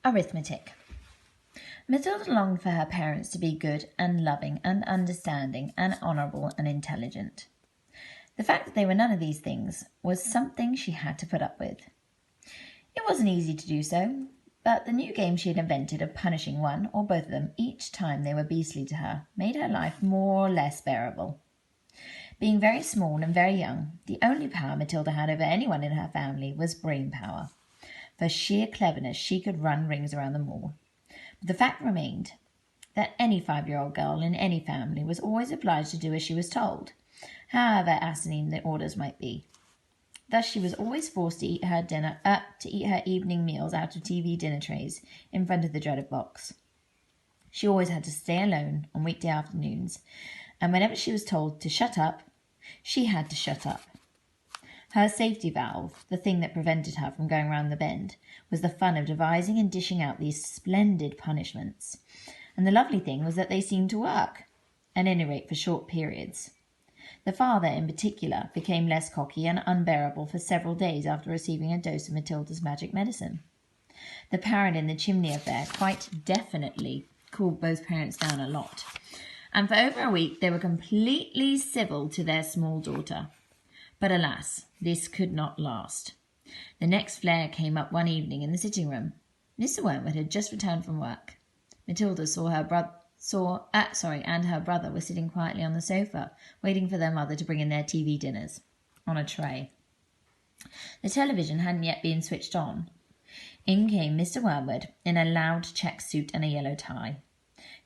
Arithmetic. Matilda longed for her parents to be good and loving and understanding and honourable and intelligent. The fact that they were none of these things was something she had to put up with. It wasn't easy to do so, but the new game she had invented of punishing one or both of them each time they were beastly to her made her life more or less bearable. Being very small and very young, the only power Matilda had over anyone in her family was brain power. For sheer cleverness she could run rings around them all. But the fact remained that any 5-year-old girl in any family was always obliged to do as she was told, however asinine the orders might be. Thus she was always forced to eat her evening meals out of TV dinner trays in front of the dreaded box. She always had to stay alone on weekday afternoons, and whenever she was told to shut up, she had to shut up. Her safety valve, the thing that prevented her from going round the bend, was the fun of devising and dishing out these splendid punishments. And the lovely thing was that they seemed to work, at any rate for short periods. The father, in particular, became less cocky and unbearable for several days after receiving a dose of Matilda's magic medicine. The parrot in the chimney affair quite definitely cooled both parents down a lot, and for over a week they were completely civil to their small daughter. But alas, this could not last. The next flare came up one evening in the sitting room. Mr. Wormwood had just returned from work. Matilda and her brother were sitting quietly on the sofa, waiting for their mother to bring in their TV dinners, on a tray. The television hadn't yet been switched on. In came Mr. Wormwood in a loud check suit and a yellow tie.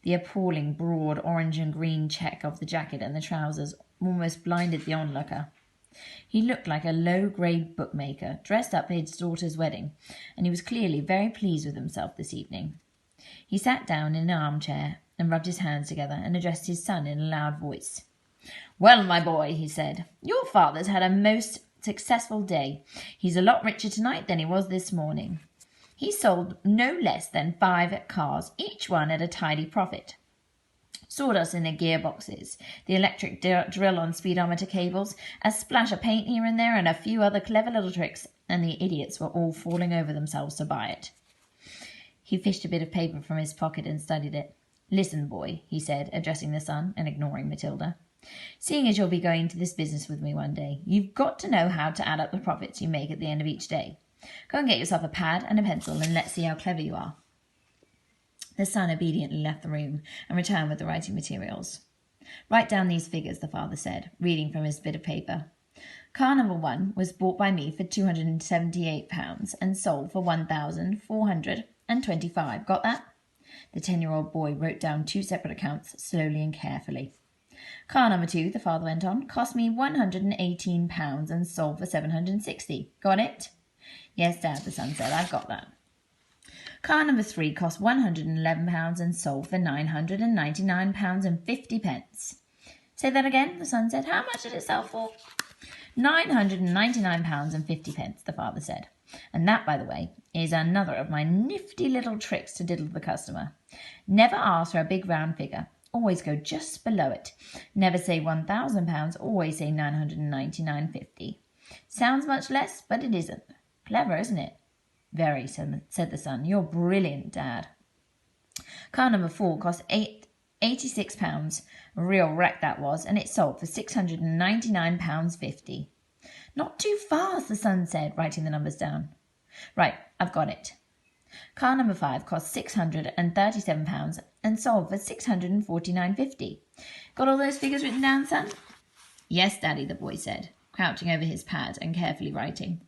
The appalling broad orange and green check of the jacket and the trousers almost blinded the onlooker. He looked like a low-grade bookmaker, dressed up for his daughter's wedding, and he was clearly very pleased with himself this evening. He sat down in an armchair and rubbed his hands together and addressed his son in a loud voice. "Well, my boy," he said, "your father's had a most successful day. He's a lot richer tonight than he was this morning. He sold no less than 5 cars, each one at a tidy profit. Sawdust in the gearboxes, the electric drill on speedometer cables, a splash of paint here and there, and a few other clever little tricks, and the idiots were all falling over themselves to buy it." He fished a bit of paper from his pocket and studied it. "Listen, boy," he said, addressing the son and ignoring Matilda. "Seeing as you'll be going into this business with me one day, you've got to know how to add up the profits you make at the end of each day. Go and get yourself a pad and a pencil, and let's see how clever you are." The son obediently left the room and returned with the writing materials. "Write down these figures," the father said, reading from his bit of paper. "Car number 1 was bought by me for £278 and sold for £1,425. Got that?" The 10-year-old boy wrote down 2 separate accounts slowly and carefully. "Car number 2, the father went on, cost me £118 and sold for £760. Got it?" "Yes, Dad," the son said, "I've got that." "Car number 3 cost £111 and sold for £999.50. "Say that again," the son said. "How much did it sell for?" £999.50, the father said. "And that, by the way, is another of my nifty little tricks to diddle the customer. Never ask for a big round figure. Always go just below it. Never say £1,000, always say £999.50. Sounds much less, but it isn't. Clever, isn't it?" "Very," said the son. "You're brilliant, Dad." "Car number 4 cost £86. A real wreck that was, and it sold for £699.50. "Not too fast," the son said, writing the numbers down. "Right, I've got it. Car number 5 cost £637 and sold for £649.50. Got all those figures written down, son?" "Yes, Daddy," the boy said, crouching over his pad and carefully writing.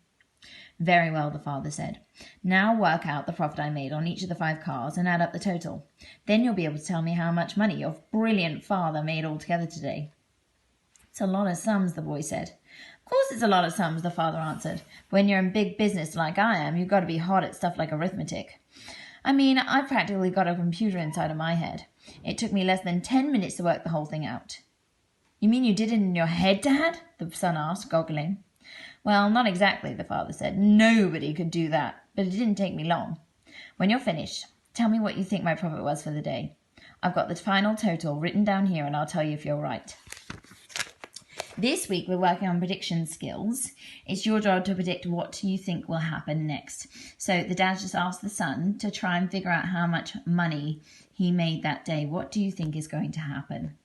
"Very well," the father said. "Now work out the profit I made on each of the 5 cars and add up the total. Then you'll be able to tell me how much money your brilliant father made altogether today." "It's a lot of sums," the boy said. "Of course it's a lot of sums," the father answered. "When you're in big business like I am, you've got to be hot at stuff like arithmetic. I mean, I've practically got a computer inside of my head. It took me less than 10 minutes to work the whole thing out." "You mean you did it in your head, Dad?" the son asked, goggling. "Well, not exactly," the father said. "Nobody could do that, but it didn't take me long. When you're finished, tell me what you think my profit was for the day. I've got the final total written down here, and I'll tell you if you're right." This week we're working on prediction skills. It's your job to predict what you think will happen next. So the dad just asked the son to try and figure out how much money he made that day. What do you think is going to happen?